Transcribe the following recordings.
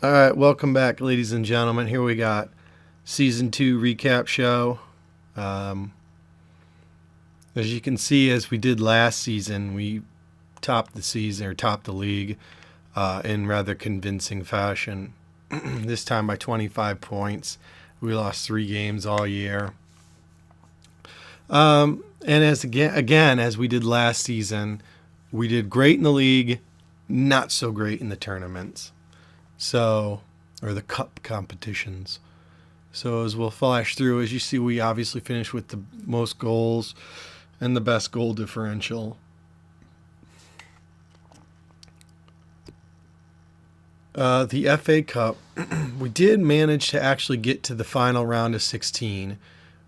All right, welcome back, ladies and gentlemen. Here we got season 2 recap show. Um, as you can see, as we did last season, we topped the season or topped the league in rather convincing fashion. This time by 25 points. We lost 3 games all year. And as we did last season, we did great in the league, not so great in the tournaments. So, or the cup competitions. So as we'll flash through, as you see, we obviously finished with the most goals and the best goal differential. The FA Cup, we did manage to actually get to the final round of 16,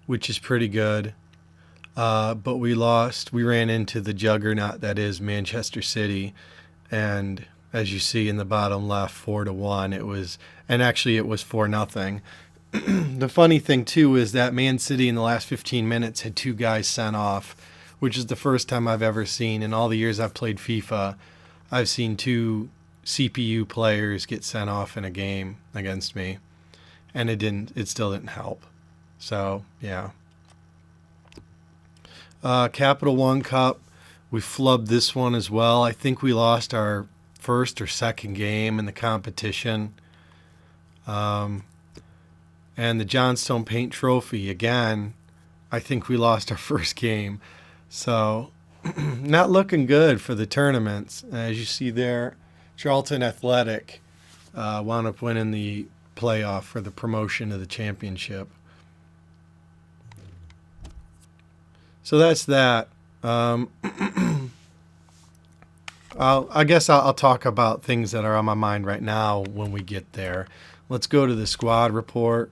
which is pretty good. But we lost. We ran into the juggernaut that is Manchester City, and as you see in the bottom left, 4-1. It was 4-0. The funny thing too is that Man City in the last 15 minutes had 2 guys sent off, which is the first time I've ever seen in all the years I've played FIFA. I've seen 2 CPU players get sent off in a game against me, and it still didn't help. So yeah. Capital One Cup, we flubbed this one as well. I think we lost our first or second game in the competition. And the Johnstone Paint Trophy, again, I think we lost our first game. So not looking good for the tournaments. As you see there, Charlton Athletic wound up winning the playoff for the promotion to the championship. So that's that. I guess I'll talk about things that are on my mind right now when we get there. Let's go to the squad report.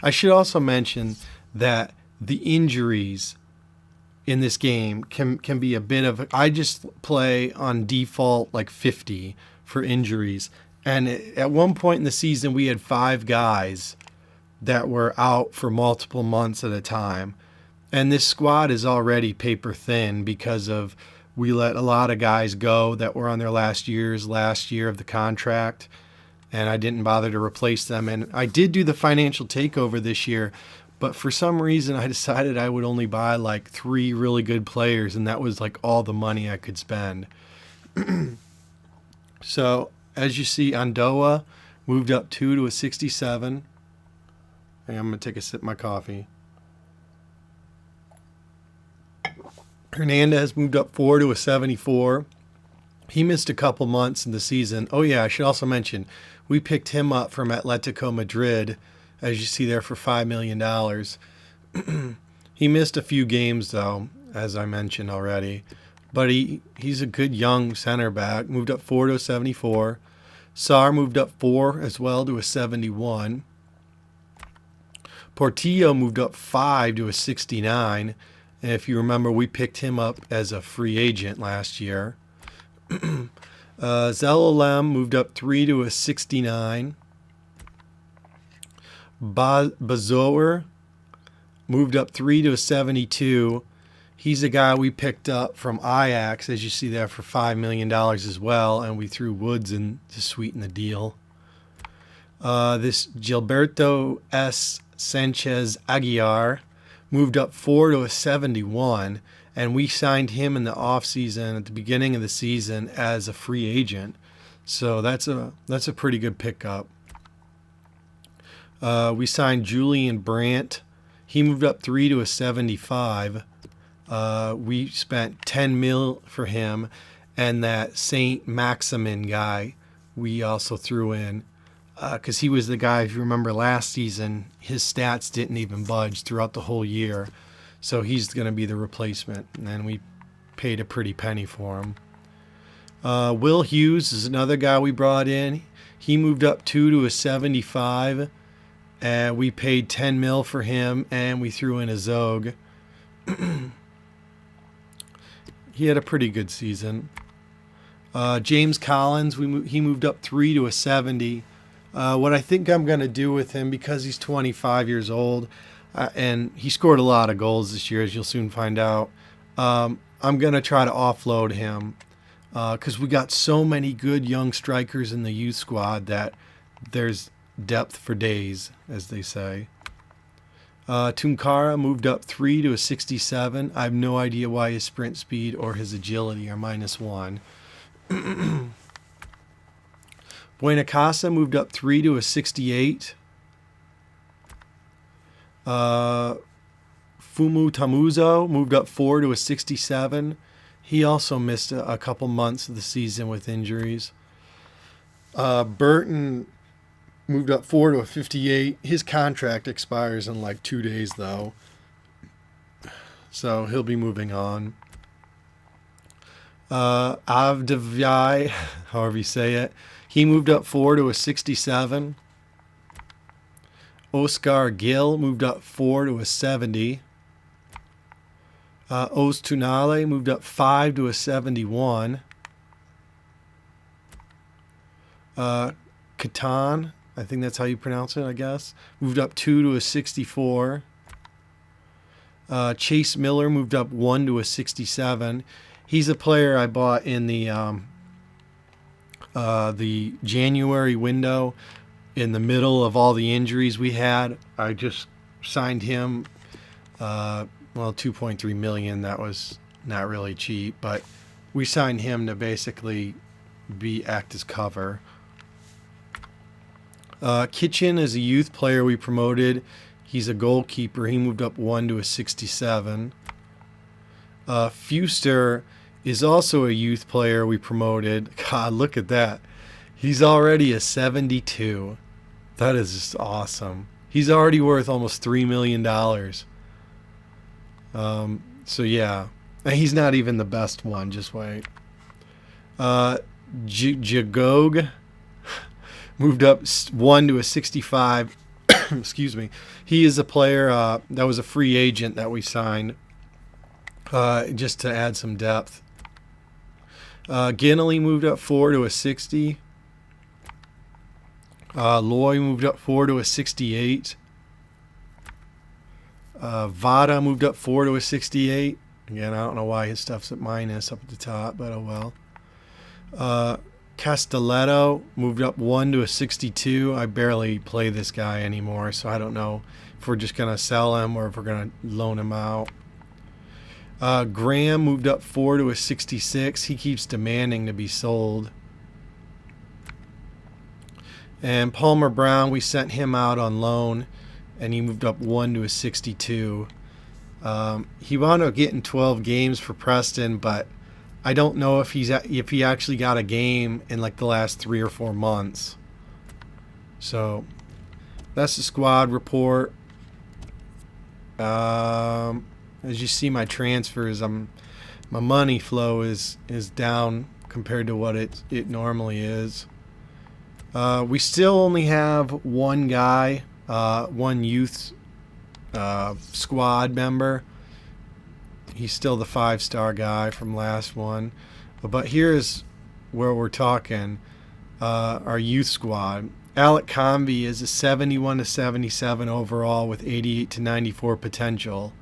I should also mention that the injuries in this game can be a bit of... I just play on default like 50 for injuries. And at one point in the season, we had 5 guys that were out for multiple months at a time. And this squad is already paper thin because of... we let a lot of guys go that were on their last year of the contract, and I didn't bother to replace them. And I did do the financial takeover this year, but for some reason I decided I would only buy like 3 really good players, and that was like all the money I could spend. So as you see, Andoa moved up 2 to a 67. Hey, I'm going to take a sip of my coffee. Hernandez moved up 4 to a 74. He missed a couple months in the season. Oh, yeah, I should also mention, we picked him up from Atletico Madrid, as you see there, for $5 million. He missed a few games, though, as I mentioned already. But he's a good young center back. Moved up 4 to a 74. Sarr moved up 4 as well to a 71. Portillo moved up 5 to a 69. And if you remember, we picked him up as a free agent last year. Zelalem moved up 3 to a 69. Bazoer moved up 3 to a 72. He's a guy we picked up from Ajax, as you see there, for $5 million as well. And we threw Woods in to sweeten the deal. This Gilberto S. Sanchez Aguiar moved up 4 to a 71, and we signed him in the offseason at the beginning of the season as a free agent. So that's a pretty good pickup. We signed Julian Brandt. He moved up 3 to a 75. We spent 10 mil for him, and that Saint Maximin guy we also threw in. Because he was the guy, if you remember last season, his stats didn't even budge throughout the whole year. So he's going to be the replacement. And we paid a pretty penny for him. Will Hughes is another guy we brought in. He moved up 2 to a 75. And we paid 10 mil for him. And we threw in a Zog. He had a pretty good season. James Collins, he moved up 3 to a 70. What I think I'm going to do with him, because he's 25 years old, and he scored a lot of goals this year, as you'll soon find out, I'm going to try to offload him because we got so many good young strikers in the youth squad that there's depth for days, as they say. Tunkara moved up 3 to a 67. I have no idea why his sprint speed or his agility are -1. Buenacasa moved up 3 to a 68. Fumu Tamuzo moved up 4 to a 67. He also missed a couple months of the season with injuries. Burton moved up 4 to a 58. His contract expires in like 2 days, though. So he'll be moving on. Avdivai, however you say it, he moved up 4 to a 67. Oscar Gill moved up 4 to a 70. Ostunale moved up 5 to a 71. Catan, I think that's how you pronounce it, I guess, moved up 2 to a 64. Chase Miller moved up 1 to a 67. He's a player I bought in the January window in the middle of all the injuries we had. I just signed him, $2.3 million. That was not really cheap, but we signed him to basically act as cover. Kitchen is a youth player we promoted. He's a goalkeeper. He moved up 1 to a 67. Fuster is also a youth player we promoted. God, look at that. He's already a 72. That is just awesome. He's already worth almost $3 million. So, yeah. And he's not even the best one. Just wait. Jagog moved up 1 to a 65. Excuse me. He is a player that was a free agent that we signed just to add some depth. Ginley moved up 4 to a 60. Loy moved up 4 to a 68. Vada moved up 4 to a 68. Again, I don't know why his stuff's at minus up at the top, but oh well. Castelletto moved up 1 to a 62. I barely play this guy anymore, so I don't know if we're just going to sell him or if we're going to loan him out. Graham moved up 4 to a 66. He keeps demanding to be sold. And Palmer Brown, we sent him out on loan, and he moved up 1 to a 62. He wound up getting 12 games for Preston, but I don't know if he actually got a game in like the last 3 or 4 months. So that's the squad report. As you see, my transfers, my money flow is down compared to what it normally is. We still only have one guy, one youth squad member. He's still the 5-star guy from last one. But here's where we're talking our youth squad. Alec Convey is a 71 to 77 overall with 88 to 94 potential.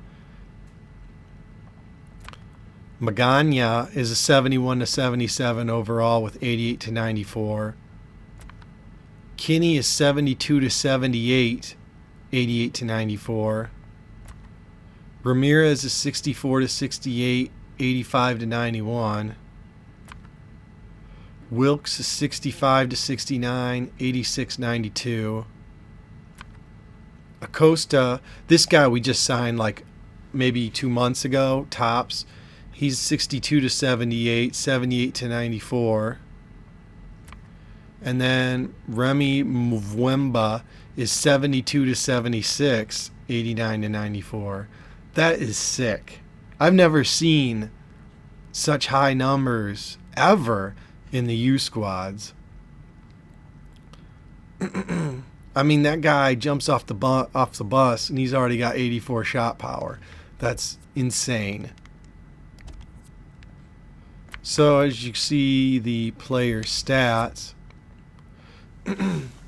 Magana is a 71 to 77 overall with 88 to 94. Kinney is 72 to 78, 88 to 94. Ramirez is 64 to 68, 85 to 91. Wilkes is 65 to 69, 86, 92. Acosta, this guy we just signed like maybe 2 months ago, tops. He's 62 to 78, 78 to 94. And then Remy Mwemba is 72 to 76, 89 to 94. That is sick. I've never seen such high numbers ever in the U squads. I mean, that guy jumps off the bus and he's already got 84 shot power. That's insane. So as you see the player stats,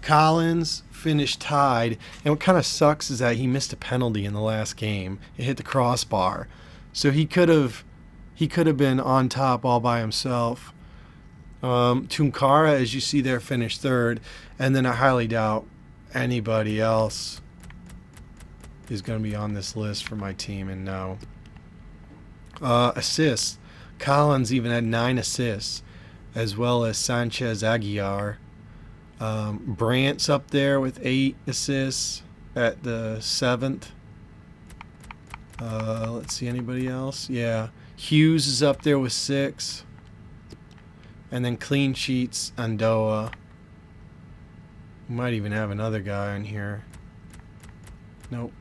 Collins finished tied, and what kind of sucks is that he missed a penalty in the last game. It hit the crossbar, so he could have been on top all by himself. Tunkara, as you see there, finished third. And then I highly doubt anybody else is going to be on this list for my team. And no. Assists. Collins even had 9 assists, as well as Sanchez Aguilar. Brandt's up there with 8 assists at the 7th. Let's see, anybody else? Yeah. Hughes is up there with 6. And then clean sheets, Andoa. Might even have another guy in here. Nope.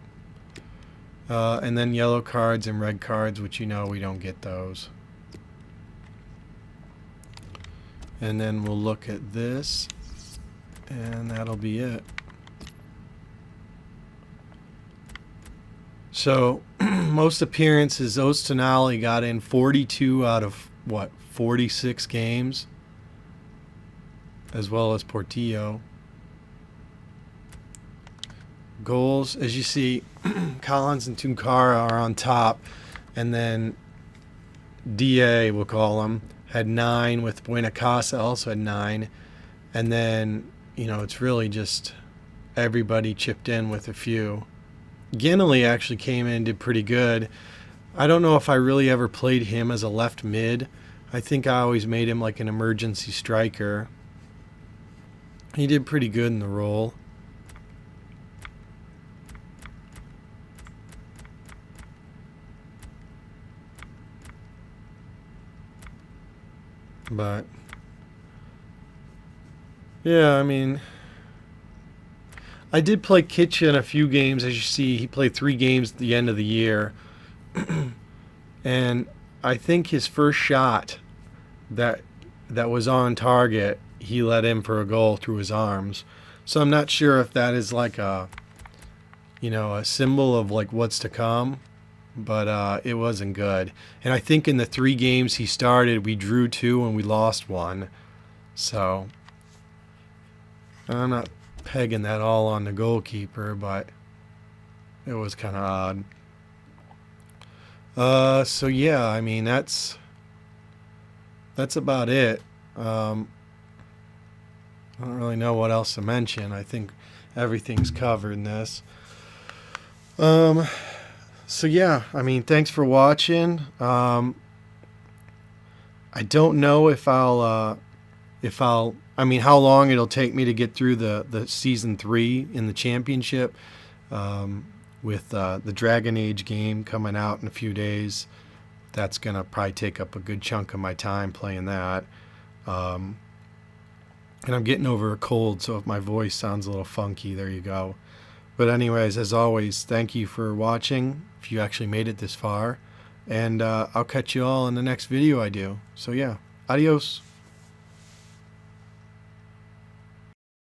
And then yellow cards and red cards, which you know we don't get those. And then we'll look at this, and that'll be it. So, most appearances, Ostonali got in 42 out of, 46 games, as well as Portillo. Goals, as you see, Collins and Tunkara are on top, and then DA, we'll call him, had 9, with Buenacasa also had 9, and then, it's really just everybody chipped in with a few. Ginelli actually came in and did pretty good. I don't know if I really ever played him as a left mid. I think I always made him like an emergency striker. He did pretty good in the role. But yeah, I mean, I did play Kitchen a few games. As you see, he played 3 games at the end of the year. And I think his first shot that was on target, he let in for a goal through his arms. So I'm not sure if that is like a symbol of like what's to come, but it wasn't good. And I think in the 3 games he started, we drew 2 and we lost 1. So I'm not pegging that all on the goalkeeper, but it was kind of odd. So yeah, I mean that's about it. I don't really know what else to mention. I think everything's covered in this. So yeah, I mean, thanks for watching. I don't know if I'll how long it'll take me to get through the season 3 in the championship, with the Dragon Age game coming out in a few days. That's gonna probably take up a good chunk of my time playing that. And I'm getting over a cold, so if my voice sounds a little funky, there you go. But anyways, as always, thank you for watching, if you actually made it this far. And I'll catch you all in the next video I do. So yeah, adios.